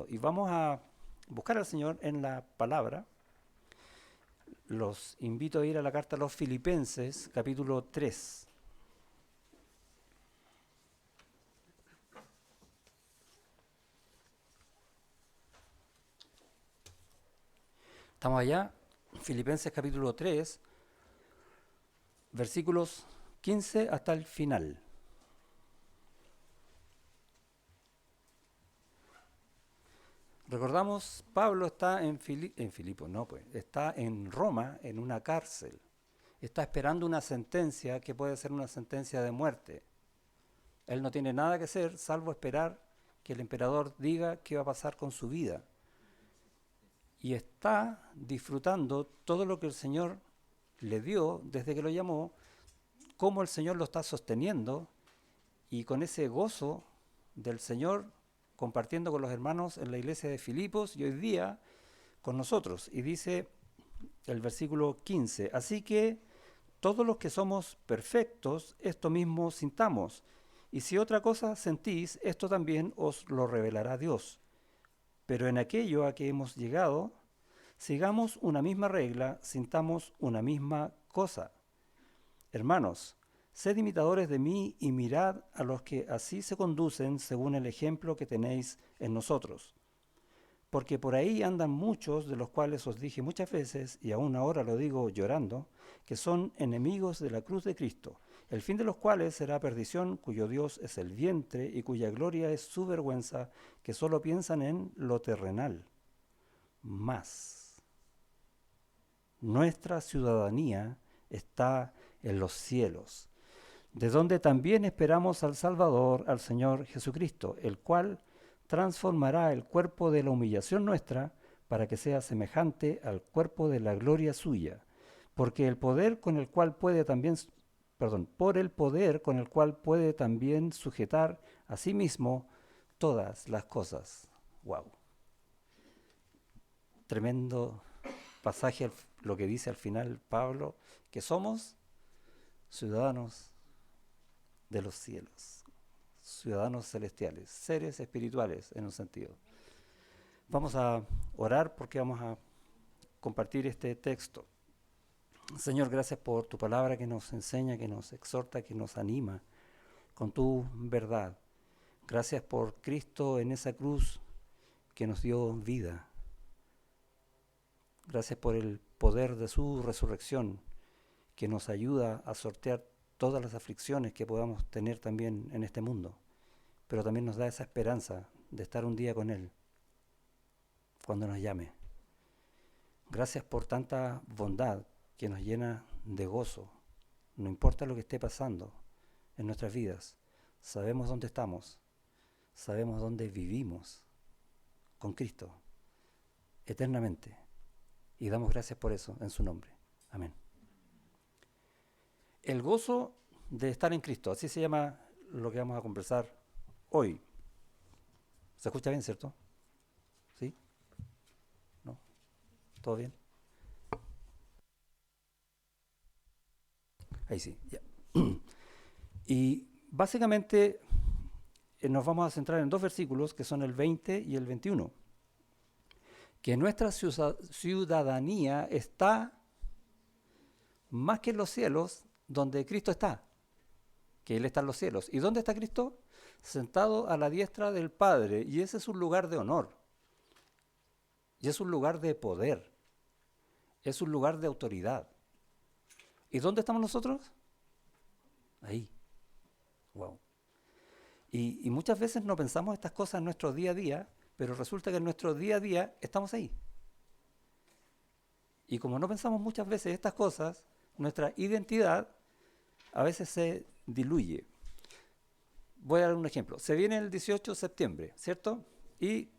Y vamos a buscar al Señor en la palabra. Los invito a ir a la carta a los Filipenses, capítulo 3. Estamos allá, Filipenses capítulo 3, versículos 15 hasta el final. Recordamos, Pablo está está en Roma, en una cárcel. Está esperando una sentencia que puede ser una sentencia de muerte. Él no tiene nada que hacer salvo esperar que el emperador diga qué va a pasar con su vida. Y está disfrutando todo lo que el Señor le dio desde que lo llamó, cómo el Señor lo está sosteniendo, y con ese gozo del Señor compartiendo con los hermanos en la iglesia de Filipos y hoy día con nosotros. Y dice el versículo 15, así que todos los que somos perfectos, esto mismo sintamos, y si otra cosa sentís, esto también os lo revelará Dios. Pero en aquello a que hemos llegado, sigamos una misma regla, sintamos una misma cosa. Hermanos, sed imitadores de mí y mirad a los que así se conducen según el ejemplo que tenéis en nosotros. Porque por ahí andan muchos, de los cuales os dije muchas veces, y aún ahora lo digo llorando, que son enemigos de la cruz de Cristo, el fin de los cuales será perdición, cuyo Dios es el vientre y cuya gloria es su vergüenza, que solo piensan en lo terrenal. Mas nuestra ciudadanía está en los cielos, de donde también esperamos al Salvador, al Señor Jesucristo, el cual transformará el cuerpo de la humillación nuestra para que sea semejante al cuerpo de la gloria suya, porque el poder con el cual puede también, por el poder con el cual puede también sujetar a sí mismo todas las cosas. Wow. Tremendo pasaje lo que dice al final Pablo, que somos ciudadanos de los cielos, ciudadanos celestiales, seres espirituales en un sentido. Vamos a orar porque vamos a compartir este texto. Señor, gracias por tu palabra que nos enseña, que nos exhorta, que nos anima con tu verdad. Gracias por Cristo en esa cruz que nos dio vida. Gracias por el poder de su resurrección que nos ayuda a sortear todas las aflicciones que podamos tener también en este mundo, pero también nos da esa esperanza de estar un día con Él cuando nos llame. Gracias por tanta bondad que nos llena de gozo. No importa lo que esté pasando en nuestras vidas, sabemos dónde estamos, sabemos dónde vivimos con Cristo eternamente. Y damos gracias por eso en su nombre. Amén. El gozo de estar en Cristo, así se llama lo que vamos a conversar hoy. ¿Se escucha bien, cierto? ¿Sí? ¿No? ¿Todo bien? Ahí sí, ya. Y básicamente nos vamos a centrar en dos versículos que son el 20 y el 21. Que nuestra ciudadanía está más que en los cielos, donde Cristo está, que Él está en los cielos. ¿Y dónde está Cristo? Sentado a la diestra del Padre, y ese es un lugar de honor, y es un lugar de poder, es un lugar de autoridad. ¿Y dónde estamos nosotros? Ahí. Wow. Y muchas veces no pensamos estas cosas en nuestro día a día, pero resulta que en nuestro día a día estamos ahí. Y como no pensamos muchas veces estas cosas, nuestra identidad a veces se diluye. Voy a dar un ejemplo. Se viene el 18 de septiembre, ¿cierto? Y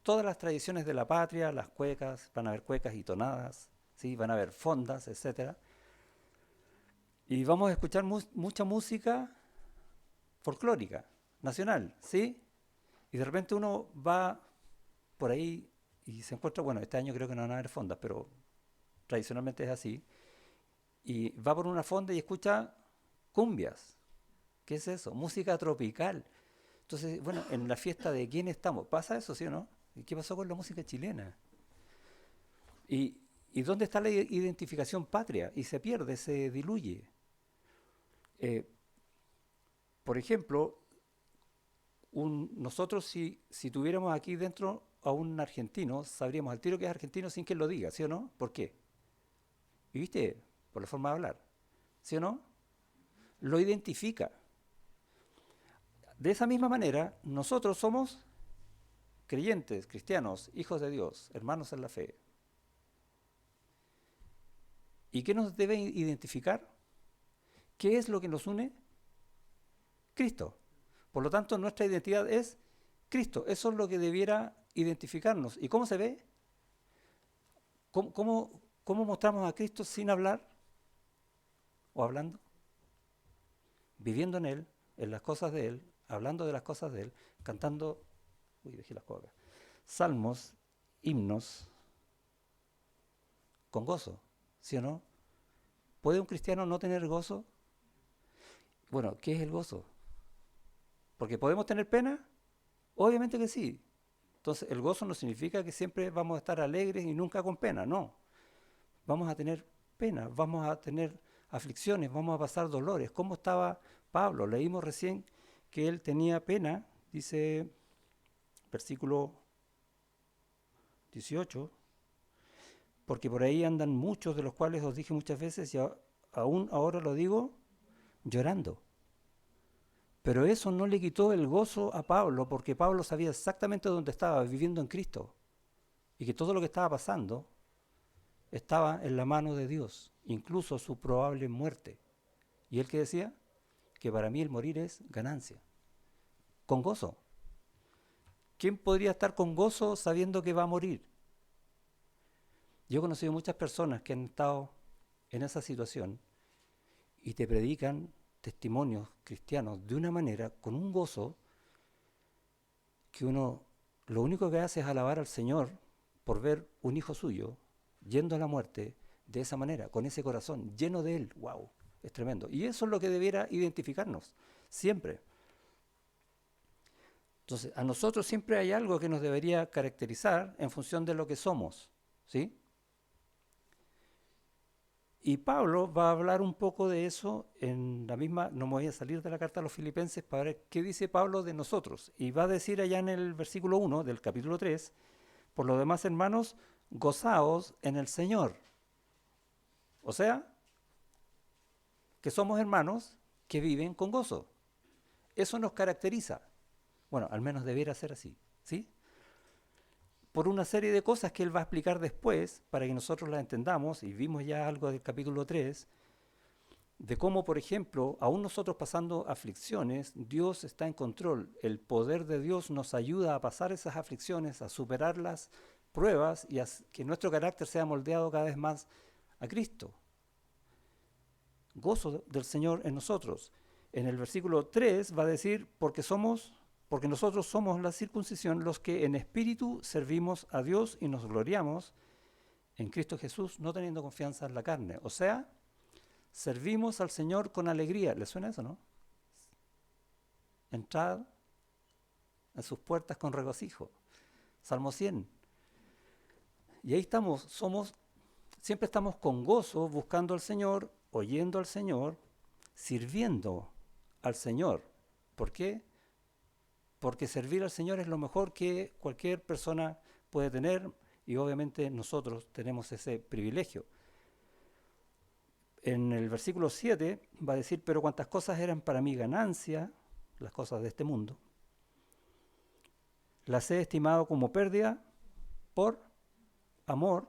todas las tradiciones de la patria, las cuecas, van a haber cuecas y tonadas, ¿sí? Van a haber fondas, etcétera. Y vamos a escuchar mucha música folclórica, nacional, ¿sí? Y de repente uno va por ahí y se encuentra, bueno, este año creo que no van a haber fondas, pero tradicionalmente es así, y va por una fonda y escucha cumbias. ¿Qué es eso? Música tropical. Entonces, bueno, en la fiesta de quién estamos, ¿pasa eso, sí o no? ¿Y qué pasó con la música chilena? ¿Y, y dónde está la identificación patria? Y se pierde, se diluye. Eh, por ejemplo, nosotros si tuviéramos aquí dentro a un argentino, sabríamos al tiro que es argentino sin que él lo diga, ¿sí o no? ¿Por qué? ¿Y viste? Por la forma de hablar, ¿sí o no? Lo identifica. De esa misma manera, nosotros somos creyentes, cristianos, hijos de Dios, hermanos en la fe. ¿Y qué nos debe identificar? ¿Qué es lo que nos une? Cristo. Por lo tanto, nuestra identidad es Cristo. Eso es lo que debiera identificarnos. ¿Y cómo se ve? ¿Cómo mostramos a Cristo sin hablar o hablando? Viviendo en Él, en las cosas de Él, hablando de las cosas de Él, cantando, dejé las cosas, salmos, himnos, con gozo, ¿sí o no? ¿Puede un cristiano no tener gozo? Bueno, ¿qué es el gozo? ¿Porque podemos tener pena? Obviamente que sí. Entonces, el gozo no significa que siempre vamos a estar alegres y nunca con pena, no. Vamos a tener pena, vamos a tener aflicciones, vamos a pasar dolores. ¿Cómo estaba Pablo? Leímos recién que él tenía pena, dice versículo 18, porque por ahí andan muchos de los cuales os dije muchas veces y aún ahora lo digo llorando. Pero eso no le quitó el gozo a Pablo, porque Pablo sabía exactamente dónde estaba, viviendo en Cristo, y que todo lo que estaba pasando estaba en la mano de Dios, incluso su probable muerte. Y él que decía que para mí el morir es ganancia, con gozo. ¿Quién podría estar con gozo sabiendo que va a morir? Yo he conocido muchas personas que han estado en esa situación y te predican testimonios cristianos de una manera, con un gozo, que uno lo único que hace es alabar al Señor por ver un hijo suyo yendo a la muerte de esa manera, con ese corazón lleno de Él. ¡Wow! Es tremendo. Y eso es lo que debiera identificarnos, siempre. Entonces, a nosotros siempre hay algo que nos debería caracterizar en función de lo que somos, ¿sí? Y Pablo va a hablar un poco de eso en la misma, no me voy a salir de la carta a los filipenses para ver qué dice Pablo de nosotros. Y va a decir allá en el versículo 1 del capítulo 3, por lo demás, hermanos, gozaos en el Señor. O sea, que somos hermanos que viven con gozo. Eso nos caracteriza. Bueno, al menos debiera ser así, ¿sí? Por una serie de cosas que él va a explicar después para que nosotros las entendamos, y vimos ya algo del capítulo 3, de cómo, por ejemplo, aún nosotros pasando aflicciones, Dios está en control. El poder de Dios nos ayuda a pasar esas aflicciones, a superar las pruebas y a que nuestro carácter sea moldeado cada vez más a Cristo. Gozo del Señor en nosotros. En el versículo 3 va a decir, porque nosotros somos la circuncisión, los que en espíritu servimos a Dios y nos gloriamos en Cristo Jesús, no teniendo confianza en la carne. O sea, servimos al Señor con alegría. ¿Le suena eso, no? Entrad en sus puertas con regocijo. Salmo 100. Y ahí estamos, siempre estamos con gozo, buscando al Señor, oyendo al Señor, sirviendo al Señor. ¿Por qué? Porque servir al Señor es lo mejor que cualquier persona puede tener y obviamente nosotros tenemos ese privilegio. En el versículo 7 va a decir, pero cuantas cosas eran para mí ganancia, las cosas de este mundo, las he estimado como pérdida por amor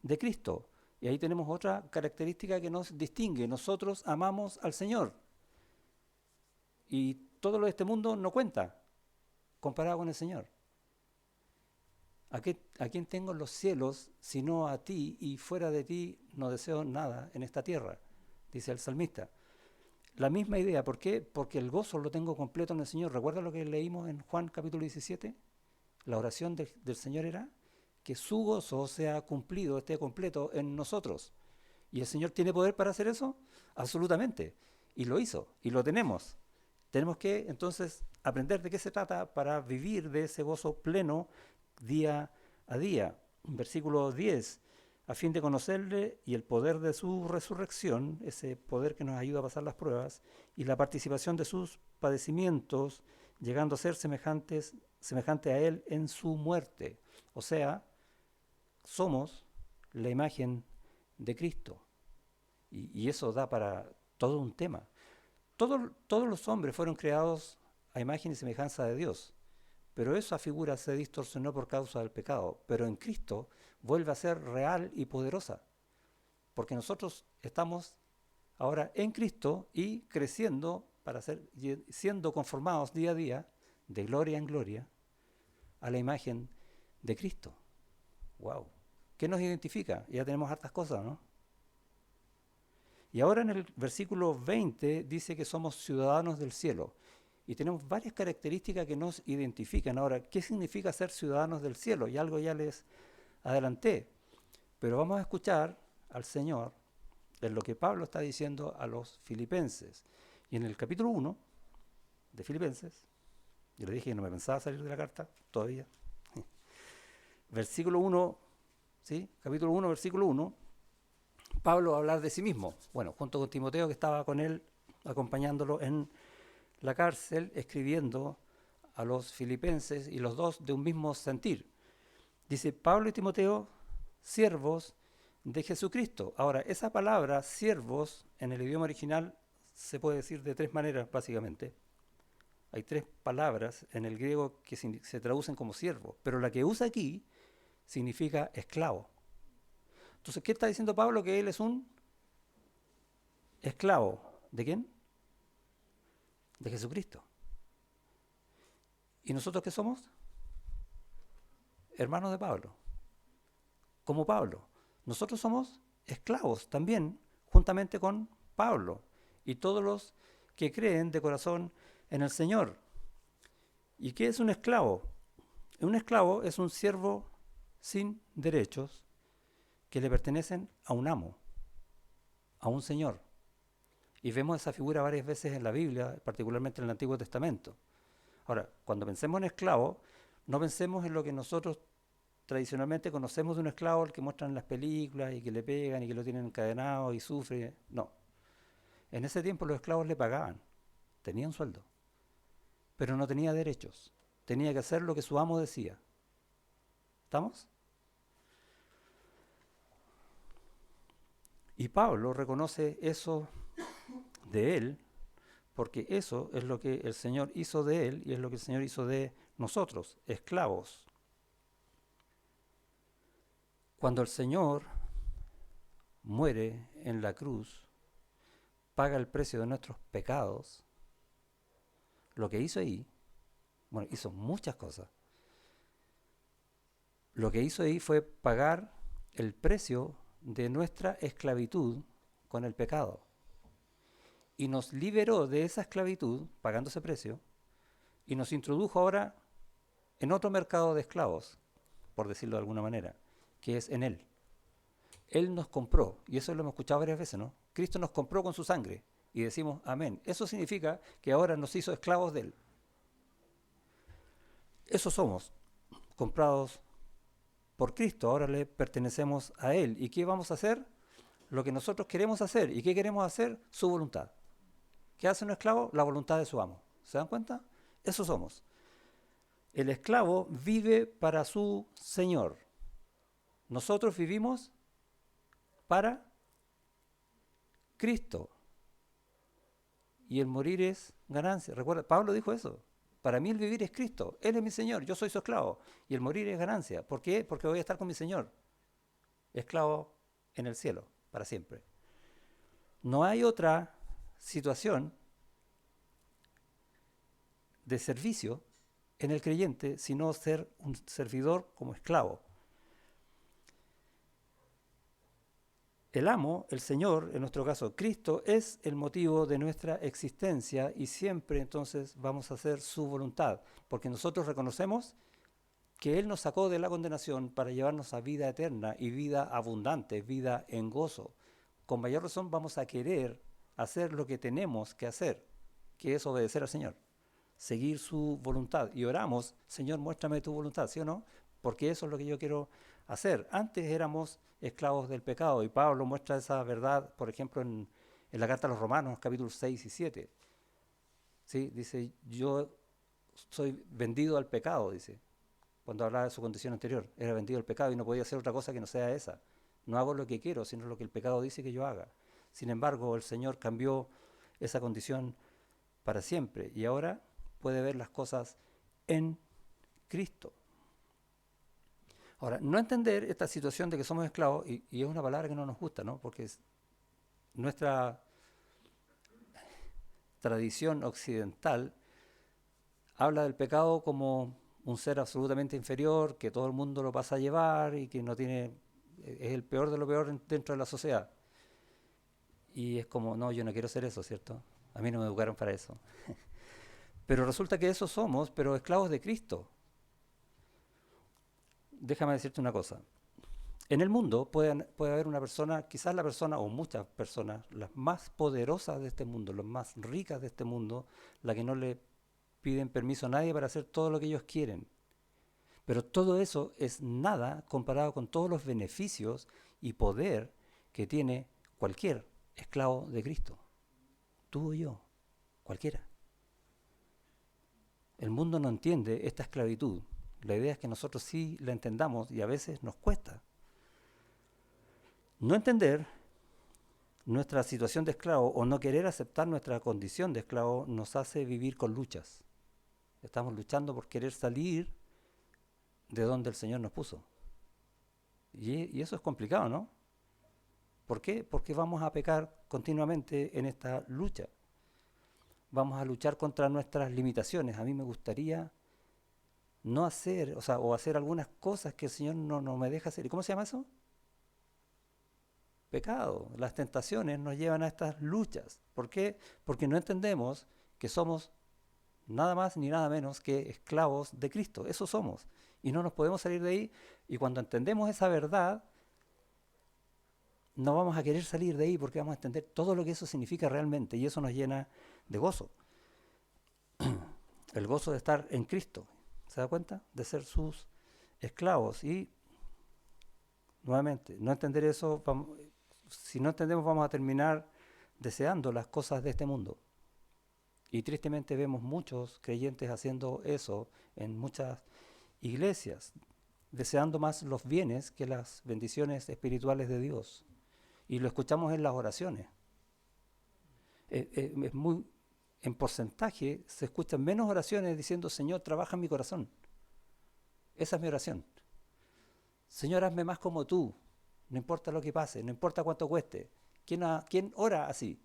de Cristo. Y ahí tenemos otra característica que nos distingue. Nosotros amamos al Señor. Y todo lo de este mundo no cuenta comparado con el Señor. ¿A quién tengo en los cielos sino a ti? Y fuera de ti no deseo nada en esta tierra, dice el salmista. La misma idea, ¿por qué? Porque el gozo lo tengo completo en el Señor. ¿Recuerda lo que leímos en Juan capítulo 17? La oración del Señor era que su gozo sea cumplido, esté completo en nosotros. ¿Y el Señor tiene poder para hacer eso? Absolutamente. Y lo hizo, y lo tenemos. Tenemos que entonces aprender de qué se trata para vivir de ese gozo pleno día a día. Versículo 10, a fin de conocerle y el poder de su resurrección, ese poder que nos ayuda a pasar las pruebas, y la participación de sus padecimientos, llegando a ser semejante a él en su muerte. O sea, somos la imagen de Cristo. Y eso da para todo un tema. Todos los hombres fueron creados a imagen y semejanza de Dios, pero esa figura se distorsionó por causa del pecado. Pero en Cristo vuelve a ser real y poderosa, porque nosotros estamos ahora en Cristo y creciendo para siendo conformados día a día, de gloria en gloria, a la imagen de Cristo. ¡Wow! ¿Qué nos identifica? Ya tenemos hartas cosas, ¿no? Y ahora en el versículo 20 dice que somos ciudadanos del cielo. Y tenemos varias características que nos identifican. Ahora, ¿qué significa ser ciudadanos del cielo? Y algo ya les adelanté. Pero vamos a escuchar al Señor en lo que Pablo está diciendo a los filipenses. Y en el capítulo 1 de Filipenses, yo le dije que no me pensaba salir de la carta todavía. Versículo 1, ¿sí? Capítulo 1, versículo 1. Pablo va a hablar de sí mismo, bueno, junto con Timoteo, que estaba con él, acompañándolo en la cárcel, escribiendo a los filipenses, y los dos de un mismo sentir. Dice, Pablo y Timoteo, siervos de Jesucristo. Ahora, esa palabra, siervos, en el idioma original se puede decir de tres maneras, básicamente. Hay tres palabras en el griego que se traducen como siervo, pero la que usa aquí significa esclavo. Entonces, ¿qué está diciendo Pablo? Que él es un esclavo. ¿De quién? De Jesucristo. ¿Y nosotros qué somos? Hermanos de Pablo. Como Pablo. Nosotros somos esclavos también, juntamente con Pablo y todos los que creen de corazón en el Señor. ¿Y qué es un esclavo? Un esclavo es un siervo sin derechos que le pertenecen a un amo, a un señor. Y vemos esa figura varias veces en la Biblia, particularmente en el Antiguo Testamento. Ahora, cuando pensemos en esclavo, no pensemos en lo que nosotros tradicionalmente conocemos de un esclavo, el que muestran en las películas y que le pegan y que lo tienen encadenado y sufre. No. En ese tiempo los esclavos le pagaban, tenían sueldo, pero no tenía derechos. Tenía que hacer lo que su amo decía. ¿Estamos? Y Pablo reconoce eso de él, porque eso es lo que el Señor hizo de él y es lo que el Señor hizo de nosotros, esclavos. Cuando el Señor muere en la cruz, paga el precio de nuestros pecados, lo que hizo ahí, bueno, hizo muchas cosas. Lo que hizo ahí fue pagar el precio de nuestra esclavitud con el pecado. Y nos liberó de esa esclavitud, pagando ese precio, y nos introdujo ahora en otro mercado de esclavos, por decirlo de alguna manera, que es en Él. Él nos compró, y eso lo hemos escuchado varias veces, ¿no? Cristo nos compró con su sangre, y decimos amén. Eso significa que ahora nos hizo esclavos de Él. Eso somos, comprados por Cristo, ahora le pertenecemos a Él. ¿Y qué vamos a hacer? Lo que nosotros queremos hacer. ¿Y qué queremos hacer? Su voluntad. ¿Qué hace un esclavo? La voluntad de su amo. ¿Se dan cuenta? Eso somos. El esclavo vive para su señor. Nosotros vivimos para Cristo. Y el morir es ganancia. Recuerda, Pablo dijo eso. Para mí el vivir es Cristo. Él es mi Señor, yo soy su esclavo. Y el morir es ganancia. ¿Por qué? Porque voy a estar con mi Señor. Esclavo en el cielo, para siempre. No hay otra situación de servicio en el creyente sino ser un servidor como esclavo. El amo, el Señor, en nuestro caso Cristo, es el motivo de nuestra existencia y siempre entonces vamos a hacer su voluntad, porque nosotros reconocemos que Él nos sacó de la condenación para llevarnos a vida eterna y vida abundante, vida en gozo. Con mayor razón vamos a querer hacer lo que tenemos que hacer, que es obedecer al Señor, seguir su voluntad. Y oramos, Señor, muéstrame tu voluntad, ¿sí o no? porque eso es lo que yo quiero hacer. Antes éramos esclavos del pecado, y Pablo muestra esa verdad, por ejemplo, en la carta a los Romanos, capítulos 6 y 7. ¿Sí? Dice, yo soy vendido al pecado, dice, cuando hablaba de su condición anterior. Era vendido al pecado y no podía hacer otra cosa que no sea esa. No hago lo que quiero, sino lo que el pecado dice que yo haga. Sin embargo, el Señor cambió esa condición para siempre y ahora puede ver las cosas en Cristo. Ahora, no entender esta situación de que somos esclavos, y es una palabra que no nos gusta, ¿no? Porque nuestra tradición occidental habla del pecado como un ser absolutamente inferior, que todo el mundo lo pasa a llevar y que no tiene, es el peor de lo peor dentro de la sociedad. Y es como, no, yo no quiero ser eso, ¿cierto? A mí no me educaron para eso. Pero resulta que eso somos, pero esclavos de Cristo. Déjame decirte una cosa. En el mundo puede haber una persona, quizás la persona o muchas personas, las más poderosas de este mundo, las más ricas de este mundo, la que no le piden permiso a nadie para hacer todo lo que ellos quieren. Pero todo eso es nada comparado con todos los beneficios y poder que tiene cualquier esclavo de Cristo. Tú o yo, cualquiera. El mundo no entiende esta esclavitud. La idea es que nosotros sí la entendamos y a veces nos cuesta. No entender nuestra situación de esclavo o no querer aceptar nuestra condición de esclavo nos hace vivir con luchas. Estamos luchando por querer salir de donde el Señor nos puso. Y eso es complicado, ¿no? ¿Por qué? Porque vamos a pecar continuamente en esta lucha. Vamos a luchar contra nuestras limitaciones. A mí me gustaría no hacer, o hacer algunas cosas que el Señor no me deja hacer. ¿Y cómo se llama eso? Pecado. Las tentaciones nos llevan a estas luchas. ¿Por qué? Porque no entendemos que somos nada más ni nada menos que esclavos de Cristo. Eso somos. Y no nos podemos salir de ahí. Y cuando entendemos esa verdad, no vamos a querer salir de ahí porque vamos a entender todo lo que eso significa realmente. Y eso nos llena de gozo. El gozo de estar en Cristo. ¿Se da cuenta? De ser sus esclavos. Y nuevamente, no entender eso, si no entendemos vamos a terminar deseando las cosas de este mundo. Y tristemente vemos muchos creyentes haciendo eso en muchas iglesias, deseando más los bienes que las bendiciones espirituales de Dios. Y lo escuchamos en las oraciones. Es muy, en porcentaje se escuchan menos oraciones diciendo, Señor, trabaja en mi corazón. Esa es mi oración. Señor, hazme más como tú. No importa lo que pase, no importa cuánto cueste. ¿Quién ora así?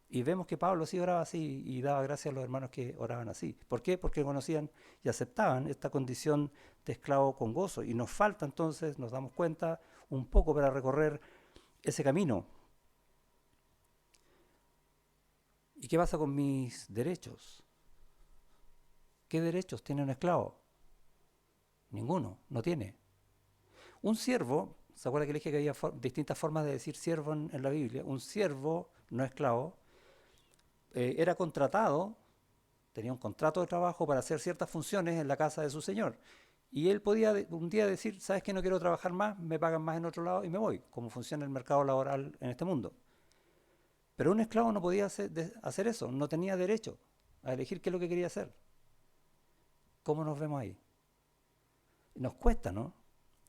Y vemos que Pablo sí oraba así y daba gracias a los hermanos que oraban así. ¿Por qué? Porque conocían y aceptaban esta condición de esclavo con gozo. Y nos falta entonces, nos damos cuenta, un poco para recorrer ese camino. ¿Y qué pasa con mis derechos? ¿Qué derechos tiene un esclavo? Ninguno, no tiene. Un siervo, ¿se acuerda que le dije que había distintas formas de decir siervo en la Biblia? Un siervo, no esclavo, era contratado, tenía un contrato de trabajo para hacer ciertas funciones en la casa de su señor. Y él podía un día decir, ¿sabes qué? No quiero trabajar más, me pagan más en otro lado y me voy, como funciona el mercado laboral en este mundo. Pero un esclavo no podía hacer eso, no tenía derecho a elegir qué es lo que quería hacer. ¿Cómo nos vemos ahí? Nos cuesta, ¿no?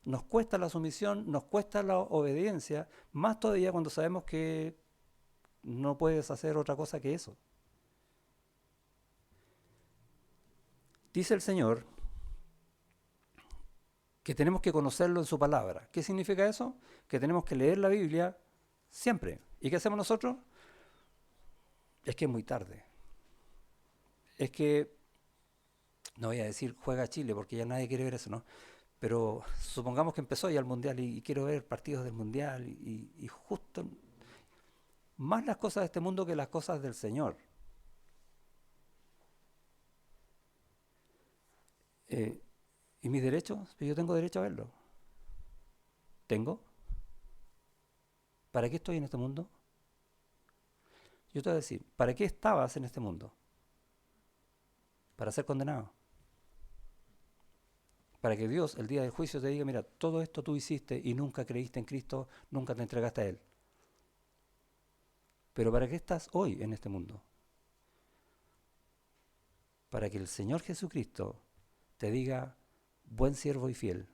Nos cuesta la sumisión, nos cuesta la obediencia, más todavía cuando sabemos que no puedes hacer otra cosa que eso. Dice el Señor que tenemos que conocerlo en su palabra. ¿Qué significa eso? Que tenemos que leer la Biblia siempre. ¿Y qué hacemos nosotros? Es que es muy tarde. Es que, no voy a decir juega Chile porque ya nadie quiere ver eso, ¿no? Pero supongamos que empezó ya el Mundial y quiero ver partidos del Mundial y justo más las cosas de este mundo que las cosas del Señor. ¿Y mis derechos? Yo tengo derecho a verlo. ¿Tengo? ¿Para qué estoy en este mundo? Yo te voy a decir, ¿para qué estabas en este mundo? Para ser condenado. para que Dios el día del juicio te diga, mira, todo esto tú hiciste y nunca creíste en Cristo, nunca te entregaste a Él. Pero ¿para qué estás hoy en este mundo? Para que el Señor Jesucristo te diga, buen siervo y fiel,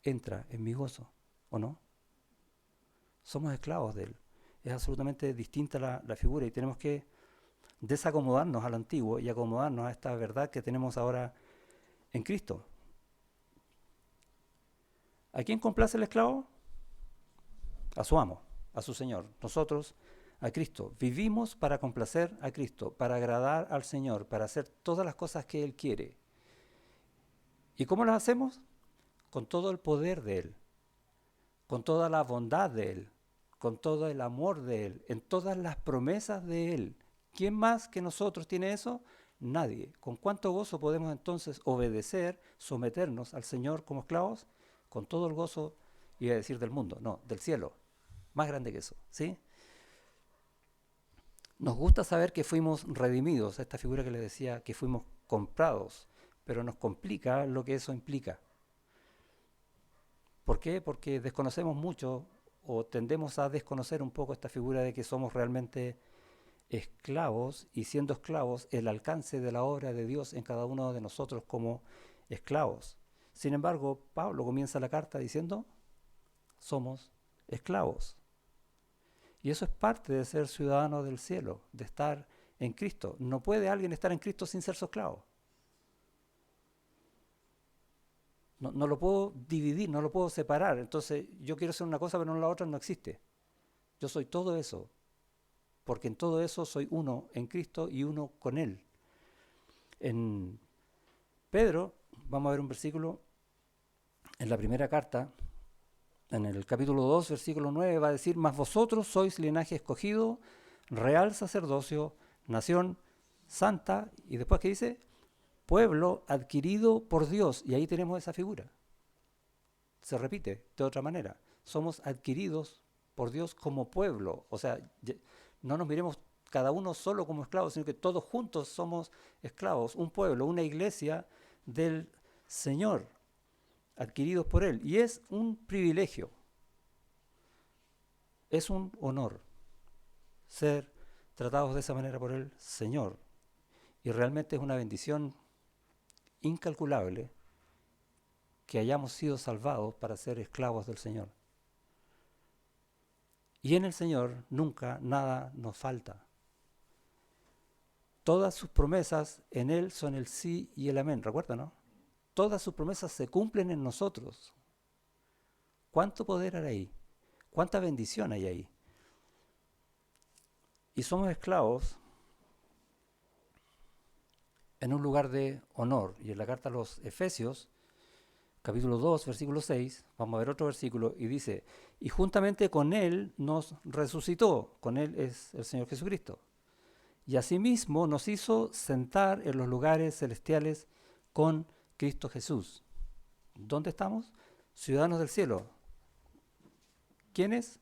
entra en mi gozo, ¿o no? Somos esclavos de Él. Es absolutamente distinta la figura y tenemos que desacomodarnos al antiguo y acomodarnos a esta verdad que tenemos ahora en Cristo. ¿A quién complace el esclavo? A su amo, a su Señor. Nosotros, a Cristo. Vivimos para complacer a Cristo, para agradar al Señor, para hacer todas las cosas que Él quiere. ¿Y cómo las hacemos? Con todo el poder de Él, con toda la bondad de Él, con todo el amor de Él, en todas las promesas de Él. ¿Quién más que nosotros tiene eso? Nadie. ¿Con cuánto gozo podemos entonces obedecer, someternos al Señor como esclavos? Con todo el gozo, iba a decir del mundo, no, del cielo. Más grande que eso, ¿sí? Nos gusta saber que fuimos redimidos, esta figura que les decía, que fuimos comprados, pero nos complica lo que eso implica. ¿Por qué? Porque desconocemos mucho o tendemos a desconocer un poco esta figura de que somos realmente esclavos y siendo esclavos el alcance de la obra de Dios en cada uno de nosotros como esclavos. Sin embargo, Pablo comienza la carta diciendo, somos esclavos. Y eso es parte de ser ciudadano del cielo, de estar en Cristo. No puede alguien estar en Cristo sin ser su esclavo. No lo puedo dividir, no lo puedo separar. Entonces, yo quiero ser una cosa, pero no la otra, no existe. Yo soy todo eso, porque en todo eso soy uno en Cristo y uno con Él. En Pedro, vamos a ver un versículo en la primera carta, en el capítulo 2, versículo 9, va a decir, mas vosotros sois linaje escogido, real sacerdocio, nación santa, y después, ¿qué dice? Pueblo adquirido por Dios, y ahí tenemos esa figura. Se repite de otra manera. Somos adquiridos por Dios como pueblo. O sea, no nos miremos cada uno solo como esclavos, sino que todos juntos somos esclavos, un pueblo, una iglesia del Señor, adquiridos por Él. Y es un privilegio, es un honor ser tratados de esa manera por el Señor. Y realmente es una bendición incalculable que hayamos sido salvados para ser esclavos del Señor. Y en el Señor nunca nada nos falta. Todas sus promesas en Él son el sí y el amén, ¿recuerda, no? Todas sus promesas se cumplen en nosotros. ¿Cuánto poder hay ahí? ¿Cuánta bendición hay ahí? Y somos esclavos en un lugar de honor. Y en la carta a los Efesios, capítulo 2, versículo 6, vamos a ver otro versículo, y dice, y juntamente con Él nos resucitó, con Él es el Señor Jesucristo, y asimismo nos hizo sentar en los lugares celestiales con Cristo Jesús. ¿Dónde estamos? Ciudadanos del cielo. ¿Quiénes?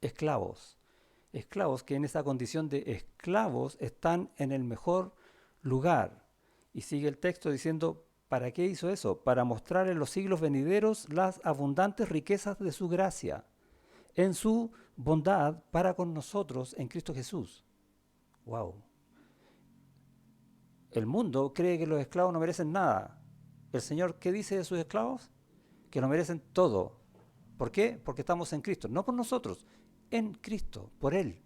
Esclavos. Esclavos que en esa condición de esclavos están en el mejor lugar. Y sigue el texto diciendo, ¿para qué hizo eso? Para mostrar en los siglos venideros las abundantes riquezas de su gracia, en su bondad para con nosotros en Cristo Jesús. ¡Wow! El mundo cree que los esclavos no merecen nada. ¿El Señor qué dice de sus esclavos? Que lo merecen todo. ¿Por qué? Porque estamos en Cristo. No por nosotros, en Cristo, por Él,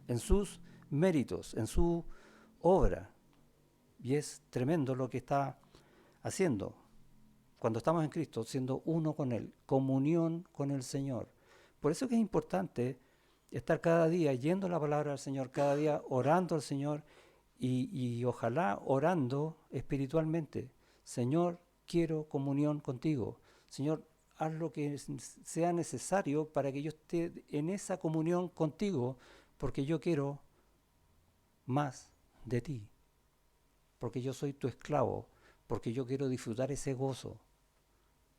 en sus méritos, en su obra. Y es tremendo lo que está haciendo. Cuando estamos en Cristo, siendo uno con Él, comunión con el Señor. Por eso que es importante estar cada día yendo a la palabra del Señor, cada día orando al Señor y ojalá orando espiritualmente. Señor, quiero comunión contigo. Señor, haz lo que sea necesario para que yo esté en esa comunión contigo, porque yo quiero más de ti, porque yo soy tu esclavo, porque yo quiero disfrutar ese gozo,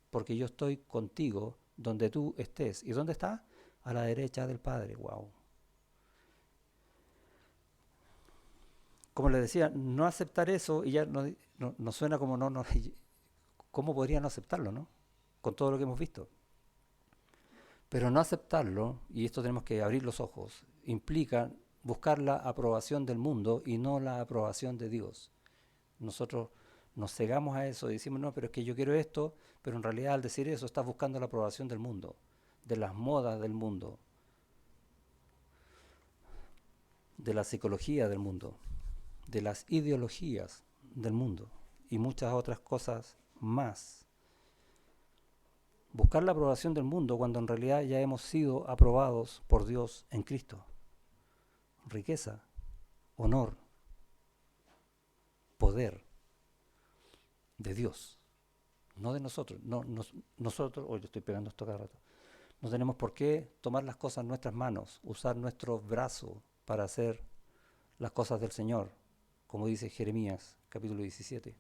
porque yo estoy contigo donde tú estés. ¿Y dónde está? A la derecha del Padre. Wow. Como les decía, no aceptar eso, y ya no suena como no, ¿Cómo podría no aceptarlo, no? Con todo lo que hemos visto. Pero no aceptarlo, y esto tenemos que abrir los ojos, implica buscar la aprobación del mundo y no la aprobación de Dios. Nosotros nos cegamos a eso y decimos, no, pero es que yo quiero esto, pero en realidad al decir eso estás buscando la aprobación del mundo, de las modas del mundo, de la psicología del mundo, de las ideologías del mundo y muchas otras cosas más. Buscar la aprobación del mundo cuando en realidad ya hemos sido aprobados por Dios en Cristo. Riqueza, honor, poder de Dios, no de nosotros. Nosotros, hoy estoy pegando esto cada rato, no tenemos por qué tomar las cosas en nuestras manos, usar nuestro brazo para hacer las cosas del Señor, como dice Jeremías, capítulo 17.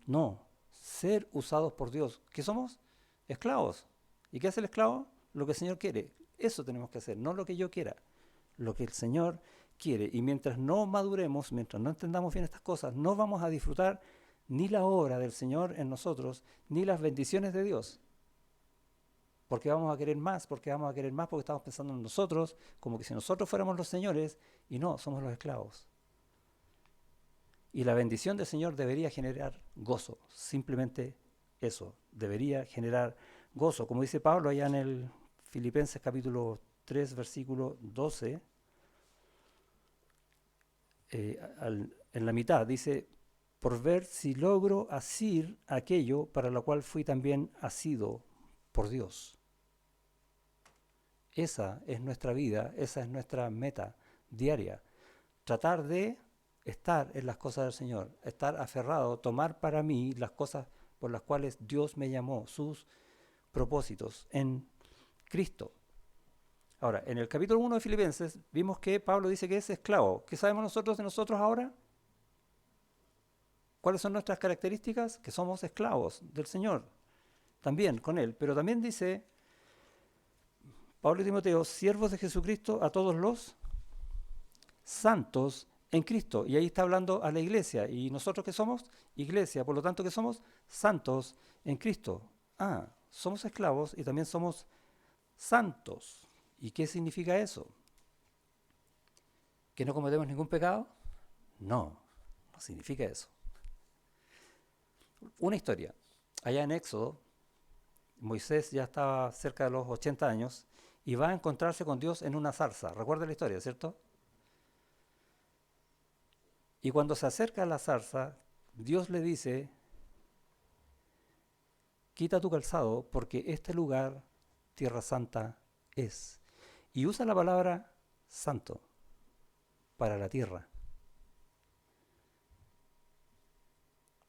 No, ser usados por Dios. ¿Qué somos? Esclavos. ¿Y qué hace el esclavo? Lo que el Señor quiere. Eso tenemos que hacer, no lo que yo quiera, lo que el Señor quiere. Y mientras no maduremos, mientras no entendamos bien estas cosas, no vamos a disfrutar ni la obra del Señor en nosotros, ni las bendiciones de Dios. Porque vamos a querer más, porque estamos pensando en nosotros, como que si nosotros fuéramos los señores, y no, somos los esclavos. Y la bendición del Señor debería generar gozo, simplemente eso, debería generar gozo. Como dice Pablo allá en el Filipenses capítulo 3, versículo 12, en la mitad, dice, por ver si logro asir aquello para lo cual fui también asido por Dios. Esa es nuestra vida, esa es nuestra meta diaria. Tratar de estar en las cosas del Señor, estar aferrado, tomar para mí las cosas por las cuales Dios me llamó, sus propósitos en Cristo. Ahora, en el capítulo 1 de Filipenses vimos que Pablo dice que es esclavo. ¿Qué sabemos nosotros de nosotros ahora? ¿Cuáles son nuestras características? Que somos esclavos del Señor, también con Él. Pero también dice Pablo y Timoteo, siervos de Jesucristo a todos los santos en Cristo. Y ahí está hablando a la iglesia. ¿Y nosotros qué somos? Iglesia. Por lo tanto, ¿qué somos? Santos en Cristo. Somos esclavos y también somos santos. ¿Y qué significa eso? ¿Que no cometemos ningún pecado? No, no significa eso. Una historia. Allá en Éxodo, Moisés ya estaba cerca de los 80 años y va a encontrarse con Dios en una zarza. Recuerda la historia, ¿cierto? Y cuando se acerca a la zarza, Dios le dice, quita tu calzado porque este lugar, tierra santa, es. Y usa la palabra santo para la tierra.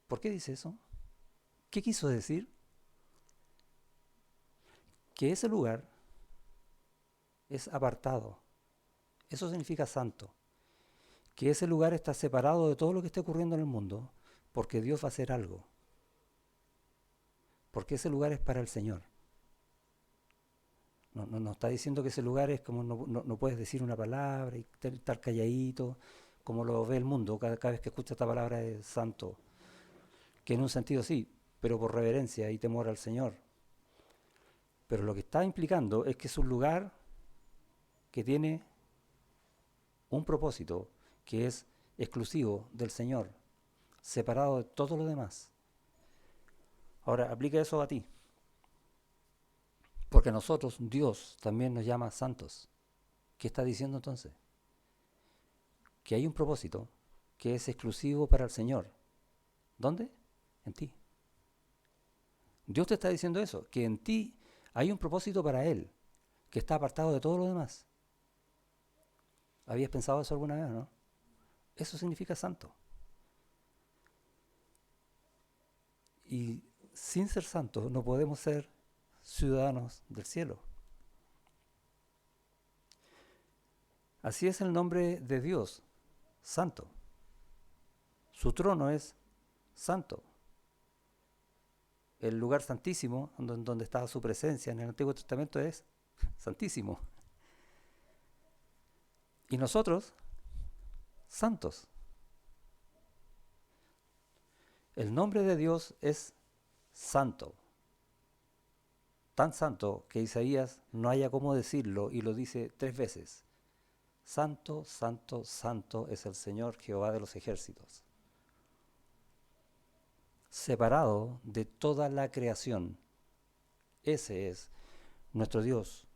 ¿Por qué dice eso? ¿Qué quiso decir? Que ese lugar es apartado. Eso significa santo. Que ese lugar está separado de todo lo que esté ocurriendo en el mundo porque Dios va a hacer algo. Porque ese lugar es para el Señor. No está diciendo que ese lugar es como no puedes decir una palabra y estar calladito, como lo ve el mundo cada vez que escucha esta palabra de santo. Que en un sentido sí, pero por reverencia y temor al Señor. Pero lo que está implicando es que es un lugar que tiene un propósito que es exclusivo del Señor, separado de todo lo demás. Ahora, aplica eso a ti. Porque a nosotros Dios también nos llama santos. ¿Qué está diciendo entonces? Que hay un propósito que es exclusivo para el Señor. ¿Dónde? En ti. Dios te está diciendo eso, que en ti hay un propósito para Él, que está apartado de todo lo demás. ¿Habías pensado eso alguna vez, no? Eso significa santo. Y sin ser santos no podemos ser ciudadanos del cielo. Así es el nombre de Dios, santo. Su trono es santo. El lugar santísimo, donde estaba su presencia en el Antiguo Testamento, es santísimo. Y nosotros, santos. El nombre de Dios es santo. Tan santo que Isaías no haya cómo decirlo y lo dice 3 veces. Santo, santo, santo es el Señor Jehová de los ejércitos. Separado de toda la creación. Ese es nuestro Dios.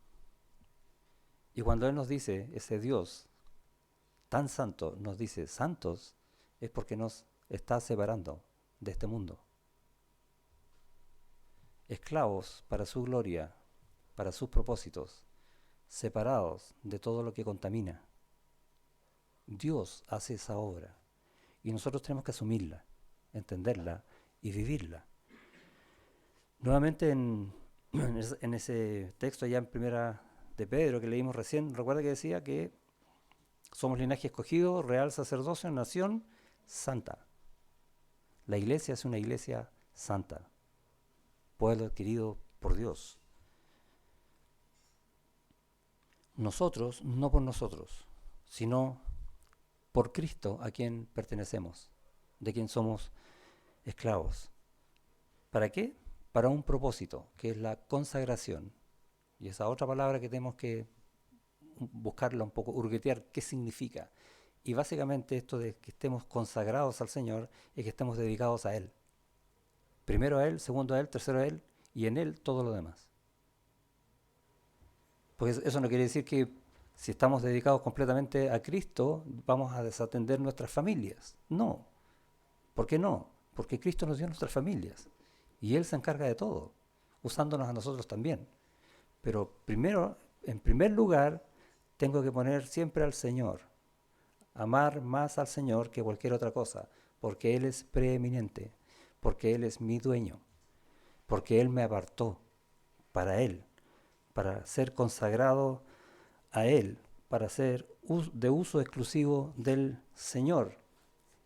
Y cuando Él nos dice, ese Dios tan santo, nos dice santos, es porque nos está separando de este mundo. Esclavos para su gloria, para sus propósitos, separados de todo lo que contamina. Dios hace esa obra y nosotros tenemos que asumirla, entenderla y vivirla. Nuevamente en ese texto allá en primera de Pedro que leímos recién, recuerda que decía que somos linaje escogido, real sacerdocio, nación santa. La iglesia es una iglesia santa, pueblo adquirido por Dios. Nosotros, no por nosotros, sino por Cristo a quien pertenecemos, de quien somos esclavos. ¿Para qué? Para un propósito, que es la consagración. Y esa otra palabra que tenemos que buscarla un poco, hurguetear, ¿qué significa? Y básicamente esto de que estemos consagrados al Señor es que estemos dedicados a Él. Primero a Él, segundo a Él, tercero a Él, y en Él todo lo demás. Pues eso no quiere decir que si estamos dedicados completamente a Cristo, vamos a desatender nuestras familias. No. ¿Por qué no? Porque Cristo nos dio nuestras familias. Y Él se encarga de todo, usándonos a nosotros también. Pero primero, en primer lugar, tengo que poner siempre al Señor. Amar más al Señor que cualquier otra cosa. Porque Él es preeminente. Porque Él es mi dueño. Porque Él me apartó para Él. Para ser consagrado a Él, para ser de uso exclusivo del Señor.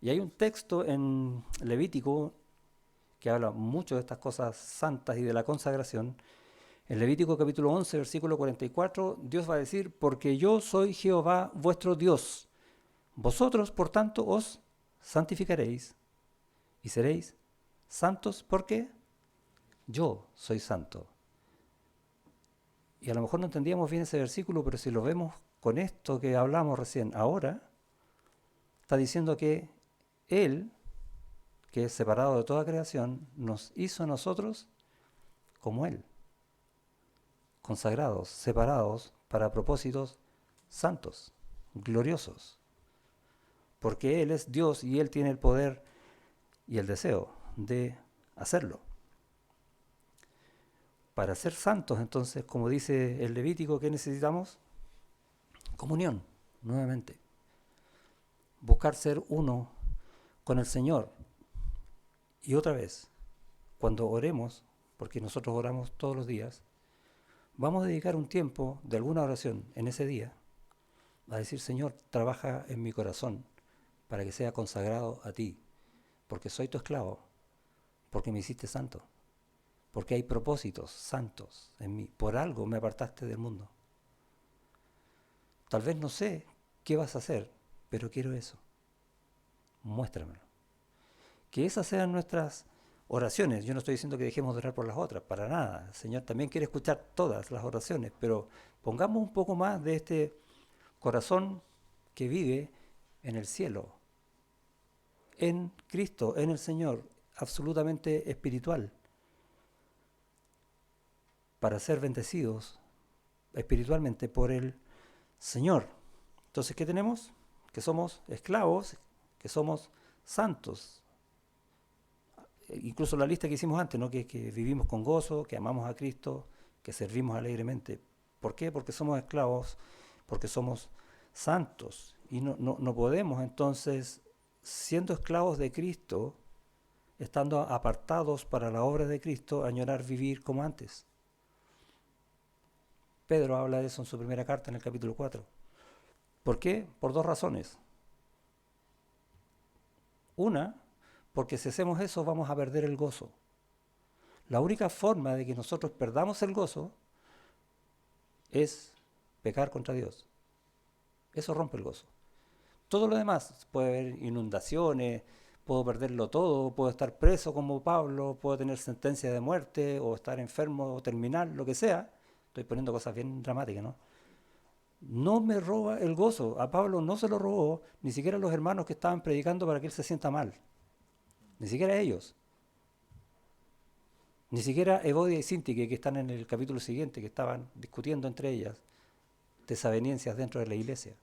Y hay un texto en Levítico que habla mucho de estas cosas santas y de la consagración. En Levítico capítulo 11, versículo 44, Dios va a decir, porque yo soy Jehová vuestro Dios. Vosotros, por tanto, os santificaréis y seréis santos porque yo soy santo. Y a lo mejor no entendíamos bien ese versículo, pero si lo vemos con esto que hablamos recién, ahora, está diciendo que Él, que es separado de toda creación, nos hizo a nosotros como Él, consagrados, separados para propósitos santos, gloriosos, porque Él es Dios y Él tiene el poder y el deseo de hacerlo. Para ser santos, entonces, como dice el Levítico, ¿qué necesitamos? Comunión, nuevamente. Buscar ser uno con el Señor. Y otra vez, cuando oremos, porque nosotros oramos todos los días, vamos a dedicar un tiempo de alguna oración en ese día a decir, Señor, trabaja en mi corazón para que sea consagrado a ti, porque soy tu esclavo, porque me hiciste santo. Porque hay propósitos santos en mí. Por algo me apartaste del mundo. Tal vez no sé qué vas a hacer, pero quiero eso. Muéstramelo. Que esas sean nuestras oraciones. Yo no estoy diciendo que dejemos de orar por las otras, para nada. El Señor también quiere escuchar todas las oraciones, pero pongamos un poco más de este corazón que vive en el cielo, en Cristo, en el Señor, absolutamente espiritual, para ser bendecidos espiritualmente por el Señor. Entonces, ¿qué tenemos? Que somos esclavos, que somos santos. Incluso la lista que hicimos antes, ¿no? Que vivimos con gozo, que amamos a Cristo, que servimos alegremente. ¿Por qué? Porque somos esclavos, porque somos santos. Y no podemos entonces, siendo esclavos de Cristo, estando apartados para la obra de Cristo, añorar vivir como antes. Pedro habla de eso en su primera carta en el capítulo 4. ¿Por qué? Por 2 razones. Una, porque si hacemos eso vamos a perder el gozo. La única forma de que nosotros perdamos el gozo es pecar contra Dios. Eso rompe el gozo. Todo lo demás, puede haber inundaciones, puedo perderlo todo, puedo estar preso como Pablo, puedo tener sentencia de muerte o estar enfermo o terminal, lo que sea. Estoy poniendo cosas bien dramáticas, ¿no? No me roba el gozo. A Pablo no se lo robó ni siquiera los hermanos que estaban predicando para que él se sienta mal. Ni siquiera ellos. Ni siquiera Evodia y Síntique, que están en el capítulo siguiente, que estaban discutiendo entre ellas desavenencias dentro de la iglesia.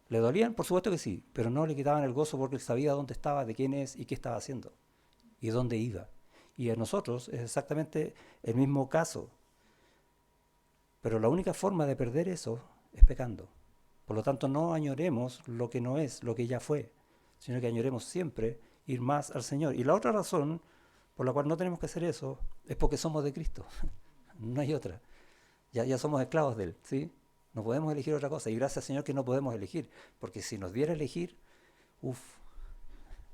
¿Le dolían? Por supuesto que sí, pero no le quitaban el gozo porque él sabía dónde estaba, de quién es y qué estaba haciendo y dónde iba. Y a nosotros es exactamente el mismo caso. Pero la única forma de perder eso es pecando. Por lo tanto, no añoremos lo que no es, lo que ya fue, sino que añoremos siempre ir más al Señor. Y la otra razón por la cual no tenemos que hacer eso es porque somos de Cristo. No hay otra. Ya somos esclavos de Él, ¿sí? No podemos elegir otra cosa. Y gracias al Señor que no podemos elegir. Porque si nos diera a elegir, uff,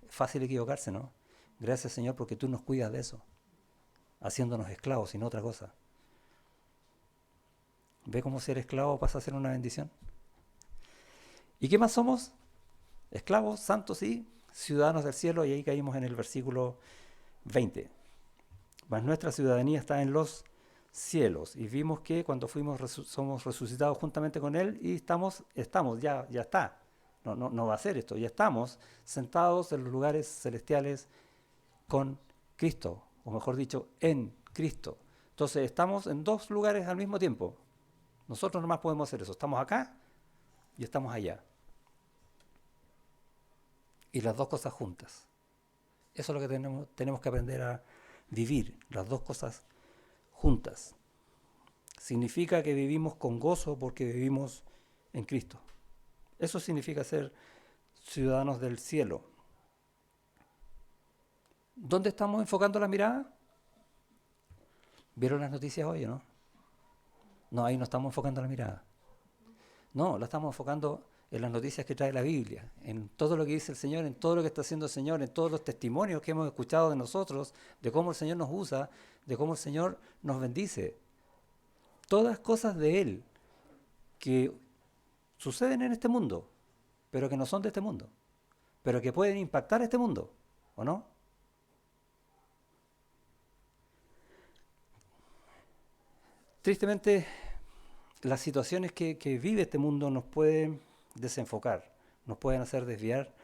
es fácil equivocarse, ¿no? Gracias Señor porque tú nos cuidas de eso, haciéndonos esclavos y no otra cosa. ¿Ve cómo ser esclavo pasa a ser una bendición? ¿Y qué más somos? Esclavos, santos y ciudadanos del cielo. Y ahí caímos en el versículo 20. Mas nuestra ciudadanía está en los cielos. Y vimos que cuando somos resucitados juntamente con Él y estamos, ya está. No va a ser esto. Ya estamos sentados en los lugares celestiales con Cristo. O mejor dicho, en Cristo. Entonces estamos en dos lugares al mismo tiempo. Nosotros nomás podemos hacer eso. Estamos acá y estamos allá. Y las dos cosas juntas. Eso es lo que tenemos que aprender a vivir, las dos cosas juntas. Significa que vivimos con gozo porque vivimos en Cristo. Eso significa ser ciudadanos del cielo. ¿Dónde estamos enfocando la mirada? ¿Vieron las noticias hoy o no? No, ahí no estamos enfocando la mirada. No, la estamos enfocando en las noticias que trae la Biblia, en todo lo que dice el Señor, en todo lo que está haciendo el Señor, en todos los testimonios que hemos escuchado de nosotros, de cómo el Señor nos usa, de cómo el Señor nos bendice. Todas cosas de Él que suceden en este mundo, pero que no son de este mundo, pero que pueden impactar este mundo, ¿o no? Tristemente, las situaciones que vive este mundo nos pueden desenfocar, nos pueden hacer desviar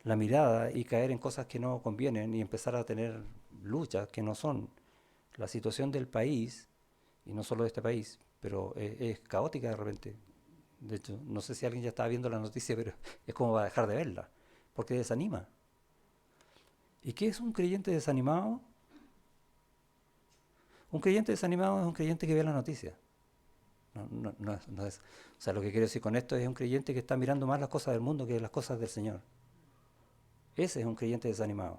la mirada y caer en cosas que no convienen y empezar a tener luchas que no son. La situación del país, y no solo de este país, pero es caótica de repente. De hecho, no sé si alguien ya estaba viendo la noticia, pero es como va a dejar de verla, porque desanima. ¿Y qué es un creyente desanimado? Un creyente desanimado es un creyente que ve la noticia. No es, o sea, lo que quiero decir con esto es un creyente que está mirando más las cosas del mundo que las cosas del Señor. Ese es un creyente desanimado.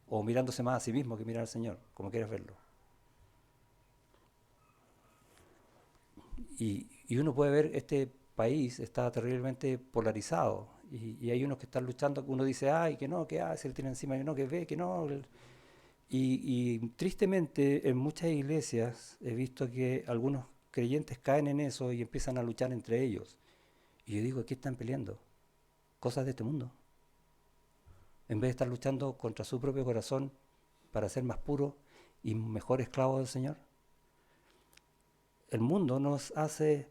O mirándose más a sí mismo que mirar al Señor, como quieras verlo. Y uno puede ver, este país está terriblemente polarizado. Y hay unos que están luchando, uno dice, ay, que no, que se le tiene encima, que no, que ve, que no. Y tristemente en muchas iglesias he visto que algunos creyentes caen en eso y empiezan a luchar entre ellos. Y yo digo, ¿qué están peleando? Cosas de este mundo. En vez de estar luchando contra su propio corazón para ser más puro y mejor esclavo del Señor. El mundo nos hace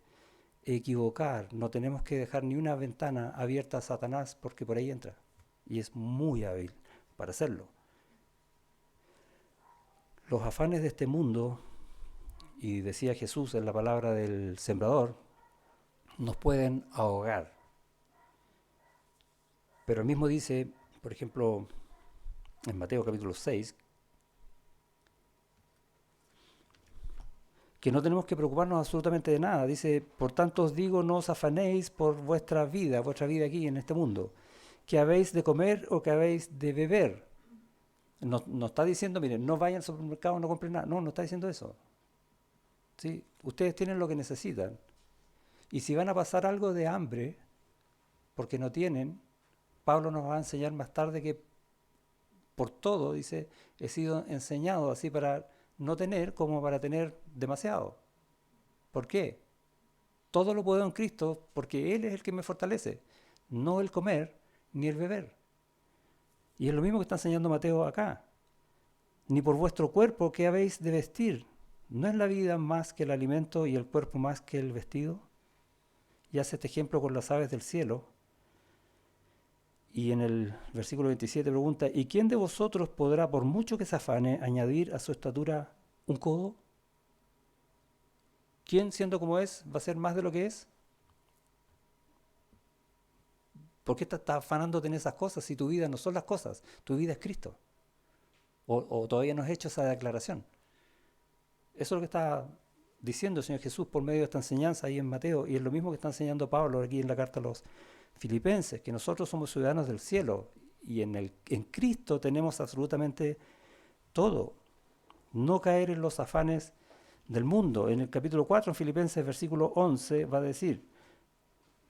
equivocar. No tenemos que dejar ni una ventana abierta a Satanás porque por ahí entra. Y es muy hábil para hacerlo. Los afanes de este mundo, y decía Jesús en la palabra del sembrador, nos pueden ahogar. Pero él mismo dice, por ejemplo, en Mateo capítulo 6, que no tenemos que preocuparnos absolutamente de nada. Dice, por tanto os digo, no os afanéis por vuestra vida aquí en este mundo, que habéis de comer o que habéis de beber. No está diciendo, miren, no vayan al supermercado, no compren nada. No está diciendo eso. ¿Sí? Ustedes tienen lo que necesitan. Y si van a pasar algo de hambre, porque no tienen, Pablo nos va a enseñar más tarde que por todo, dice, he sido enseñado así para no tener como para tener demasiado. ¿Por qué? Todo lo puedo en Cristo porque Él es el que me fortalece, no el comer ni el beber. Y es lo mismo que está enseñando Mateo acá. Ni por vuestro cuerpo, ¿qué habéis de vestir? ¿No es la vida más que el alimento y el cuerpo más que el vestido? Y hace este ejemplo con las aves del cielo. Y en el versículo 27 pregunta, ¿y quién de vosotros podrá, por mucho que se afane, añadir a su estatura un codo? ¿Quién, siendo como es, va a ser más de lo que es? ¿Por qué estás afanándote en esas cosas si tu vida no son las cosas? Tu vida es Cristo. O todavía no has hecho esa declaración. Eso es lo que está diciendo el Señor Jesús por medio de esta enseñanza ahí en Mateo, y es lo mismo que está enseñando Pablo aquí en la carta a los Filipenses, que nosotros somos ciudadanos del cielo y en Cristo tenemos absolutamente todo. No caer en los afanes del mundo. En el capítulo 4, en Filipenses, versículo 11, va a decir,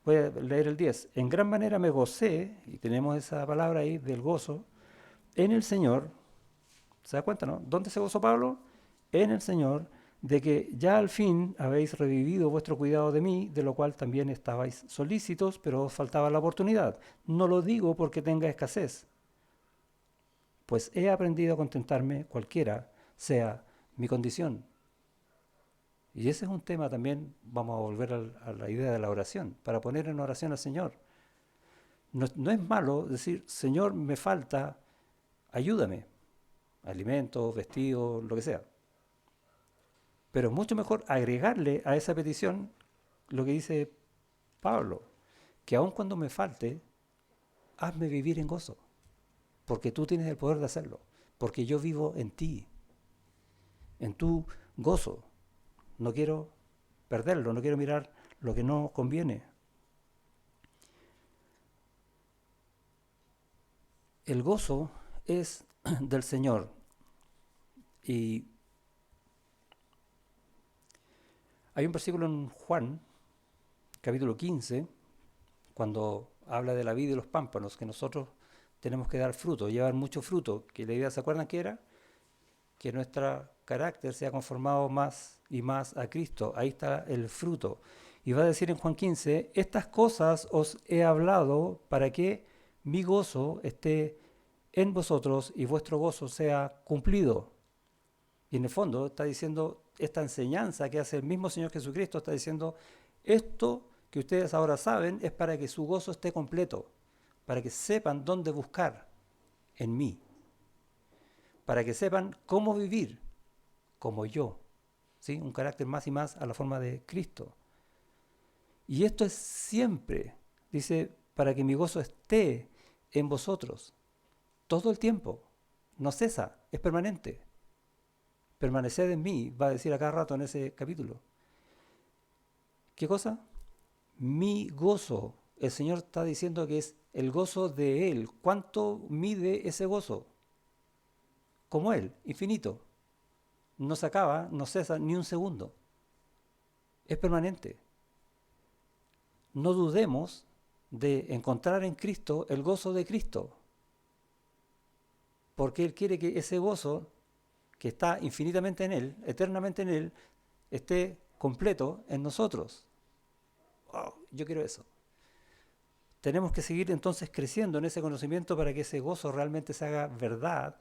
voy a leer el 10, en gran manera me gocé, y tenemos esa palabra ahí del gozo, en el Señor. ¿Se da cuenta, no? ¿Dónde se gozó Pablo? En el Señor, de que ya al fin habéis revivido vuestro cuidado de mí, de lo cual también estabais solícitos, pero os faltaba la oportunidad. No lo digo porque tenga escasez, pues he aprendido a contentarme cualquiera sea mi condición. Y ese es un tema también, vamos a volver a la idea de la oración, para poner en oración al Señor. No es malo decir, Señor, me falta, ayúdame, alimentos, vestidos, lo que sea. Pero es mucho mejor agregarle a esa petición lo que dice Pablo, que aun cuando me falte, hazme vivir en gozo, porque tú tienes el poder de hacerlo, porque yo vivo en ti, en tu gozo. No quiero perderlo, no quiero mirar lo que no conviene. El gozo es del Señor. Y hay un versículo en Juan, capítulo 15, cuando habla de la vid y los pámpanos, que nosotros tenemos que dar fruto, llevar mucho fruto, que la idea, ¿se acuerdan qué era? Que nuestro carácter sea conformado más y más a Cristo. Ahí está el fruto. Y va a decir en Juan 15, estas cosas os he hablado para que mi gozo esté en vosotros y vuestro gozo sea cumplido. Y en el fondo está diciendo, esta enseñanza que hace el mismo Señor Jesucristo, está diciendo, esto que ustedes ahora saben es para que su gozo esté completo, para que sepan dónde buscar en mí, para que sepan cómo vivir como yo, ¿sí? Un carácter más y más a la forma de Cristo. Y esto es siempre, dice, para que mi gozo esté en vosotros, todo el tiempo, no cesa, es permanente. Permaneced en mí, va a decir a cada rato en ese capítulo. ¿Qué cosa? Mi gozo. El Señor está diciendo que es el gozo de Él. ¿Cuánto mide ese gozo? Como Él, infinito. No se acaba, no cesa ni un segundo. Es permanente. No dudemos de encontrar en Cristo el gozo de Cristo, porque Él quiere que ese gozo, que está infinitamente en Él, eternamente en Él, esté completo en nosotros. Oh, yo quiero eso. Tenemos que seguir entonces creciendo en ese conocimiento para que ese gozo realmente se haga verdad,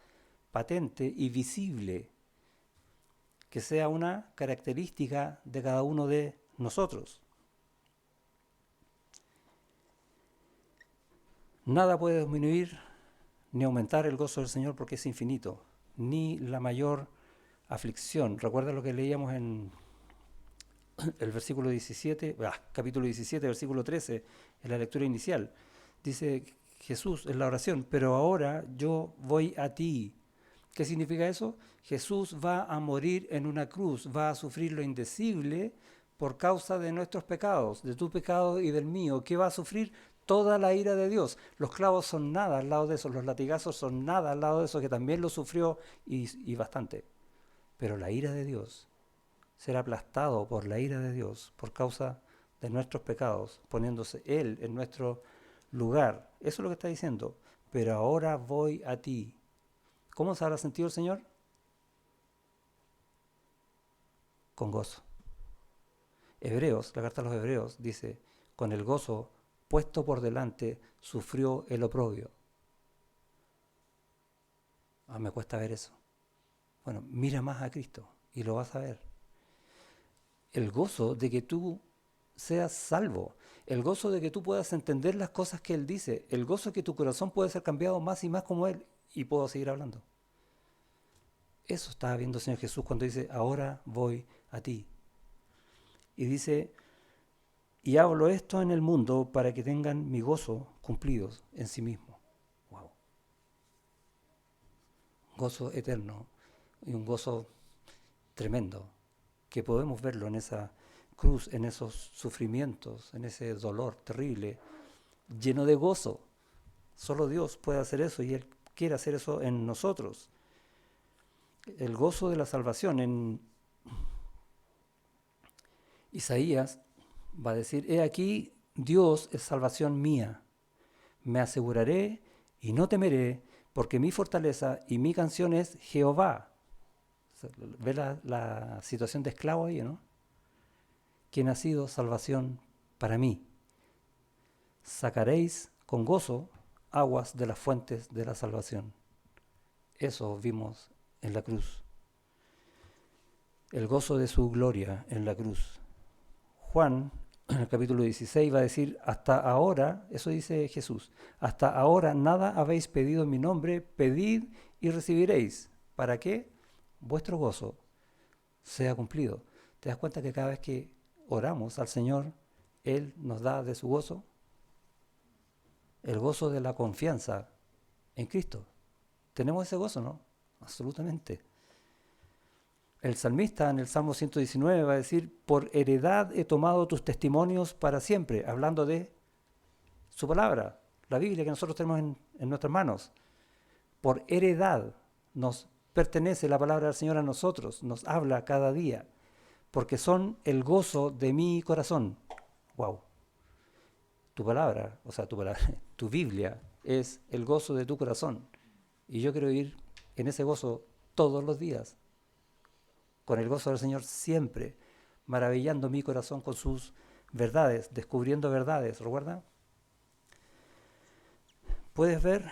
patente y visible, que sea una característica de cada uno de nosotros. Nada puede disminuir ni aumentar el gozo del Señor porque es infinito, ni la mayor aflicción. Recuerda lo que leíamos en el versículo 17, capítulo 17, versículo 13, en la lectura inicial. Dice Jesús en la oración, pero ahora yo voy a ti. ¿Qué significa eso? Jesús va a morir en una cruz, va a sufrir lo indecible por causa de nuestros pecados, de tu pecado y del mío. ¿Qué va a sufrir? Toda la ira de Dios. Los clavos son nada al lado de eso, los latigazos son nada al lado de eso, que también lo sufrió y bastante. Pero la ira de Dios, ser aplastado por la ira de Dios por causa de nuestros pecados, poniéndose Él en nuestro lugar. Eso es lo que está diciendo. Pero ahora voy a ti. ¿Cómo se habrá sentido el Señor? Con gozo. Hebreos, la carta a los Hebreos dice, con el gozo puesto por delante, sufrió el oprobio. Me cuesta ver eso. Bueno, mira más a Cristo y lo vas a ver. El gozo de que tú seas salvo, el gozo de que tú puedas entender las cosas que Él dice, el gozo de que tu corazón puede ser cambiado más y más como Él, y puedo seguir hablando. Eso estaba viendo el Señor Jesús cuando dice, ahora voy a ti. Y dice, y hablo esto en el mundo para que tengan mi gozo cumplidos en sí mismo. Wow. Gozo eterno y un gozo tremendo, que podemos verlo en esa cruz, en esos sufrimientos, en ese dolor terrible, lleno de gozo. Solo Dios puede hacer eso y Él quiere hacer eso en nosotros. El gozo de la salvación. En Isaías va a decir, he aquí, Dios es salvación mía. Me aseguraré y no temeré, porque mi fortaleza y mi canción es Jehová. ¿Ve la situación de esclavo ahí, no? Quien ha sido salvación para mí. Sacaréis con gozo aguas de las fuentes de la salvación. Eso vimos en la cruz. El gozo de su gloria en la cruz. Juan, en el capítulo 16, va a decir, hasta ahora, eso dice Jesús, hasta ahora nada habéis pedido en mi nombre, pedid y recibiréis. ¿Para qué? Vuestro gozo sea cumplido. ¿Te das cuenta que cada vez que oramos al Señor, Él nos da de su gozo? El gozo de la confianza en Cristo. ¿Tenemos ese gozo, no? Absolutamente. El salmista en el Salmo 119 va a decir, por heredad he tomado tus testimonios para siempre, hablando de su palabra, la Biblia que nosotros tenemos en nuestras manos. Por heredad nos pertenece la palabra del Señor a nosotros, nos habla cada día, porque son el gozo de mi corazón. Wow. Tu palabra, o sea, tu Biblia es el gozo de tu corazón. Y yo quiero ir en ese gozo todos los días, con el gozo del Señor siempre, maravillando mi corazón con sus verdades, descubriendo verdades, ¿recuerda? ¿Puedes ver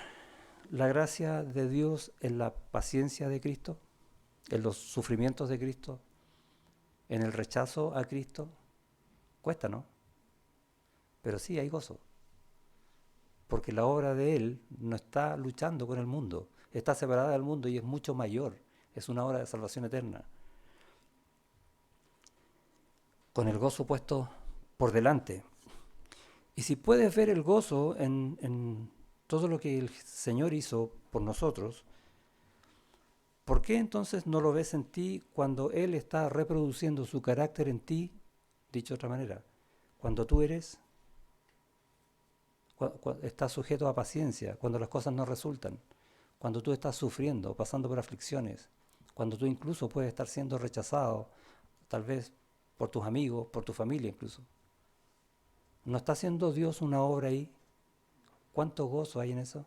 la gracia de Dios en la paciencia de Cristo, en los sufrimientos de Cristo, en el rechazo a Cristo? Cuesta, ¿no? Pero sí hay gozo, porque la obra de Él no está luchando con el mundo, está separada del mundo y es mucho mayor, es una obra de salvación eterna. Con el gozo puesto por delante. Y si puedes ver el gozo en todo lo que el Señor hizo por nosotros, ¿por qué entonces no lo ves en ti cuando Él está reproduciendo su carácter en ti? Dicho de otra manera, cuando tú estás sujeto a paciencia, cuando las cosas no resultan, cuando tú estás sufriendo, pasando por aflicciones, cuando tú incluso puedes estar siendo rechazado, tal vez por tus amigos, por tu familia incluso. ¿No está haciendo Dios una obra ahí? ¿Cuánto gozo hay en eso?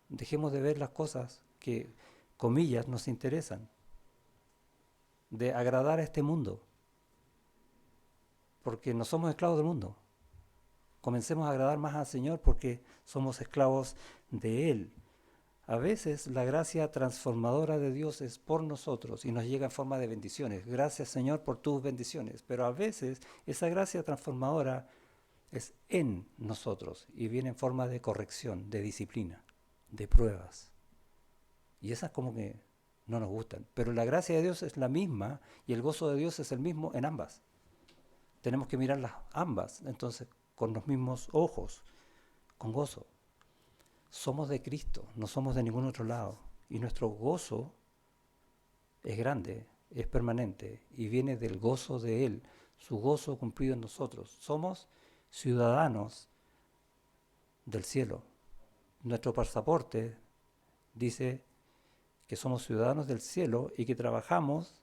Dejemos de ver las cosas que, comillas, nos interesan, de agradar a este mundo, porque no somos esclavos del mundo. Comencemos a agradar más al Señor porque somos esclavos de Él. A veces la gracia transformadora de Dios es por nosotros y nos llega en forma de bendiciones. Gracias, Señor, por tus bendiciones. Pero a veces esa gracia transformadora es en nosotros y viene en forma de corrección, de disciplina, de pruebas. Y esas como que no nos gustan. Pero la gracia de Dios es la misma y el gozo de Dios es el mismo en ambas. Tenemos que mirarlas ambas, entonces, con los mismos ojos, con gozo. Somos de Cristo, no somos de ningún otro lado. Y nuestro gozo es grande, es permanente y viene del gozo de Él, su gozo cumplido en nosotros. Somos ciudadanos del cielo. Nuestro pasaporte dice que somos ciudadanos del cielo y que trabajamos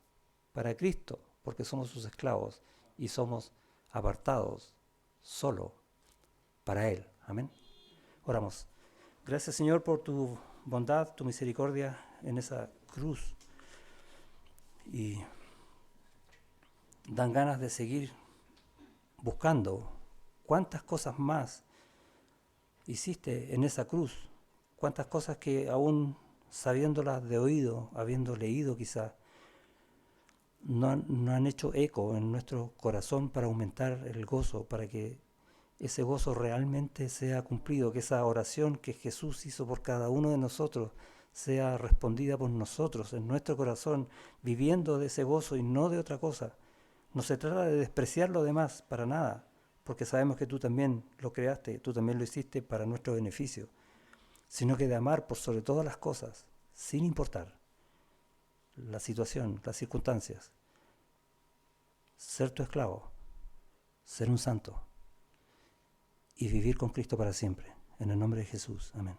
para Cristo, porque somos sus esclavos y somos apartados solo para Él. Amén. Oramos. Gracias, Señor, por tu bondad, tu misericordia en esa cruz. Y dan ganas de seguir buscando cuántas cosas más hiciste en esa cruz, cuántas cosas que aún sabiéndolas de oído, habiendo leído quizás, no han hecho eco en nuestro corazón para aumentar el gozo, para que ese gozo realmente sea cumplido, que esa oración que Jesús hizo por cada uno de nosotros sea respondida por nosotros en nuestro corazón, viviendo de ese gozo y no de otra cosa. No se trata de despreciar lo demás para nada, porque sabemos que tú también lo creaste, tú también lo hiciste para nuestro beneficio, sino que de amar por sobre todas las cosas, sin importar la situación, las circunstancias, ser tu esclavo, ser un santo y vivir con Cristo para siempre. En el nombre de Jesús. Amén.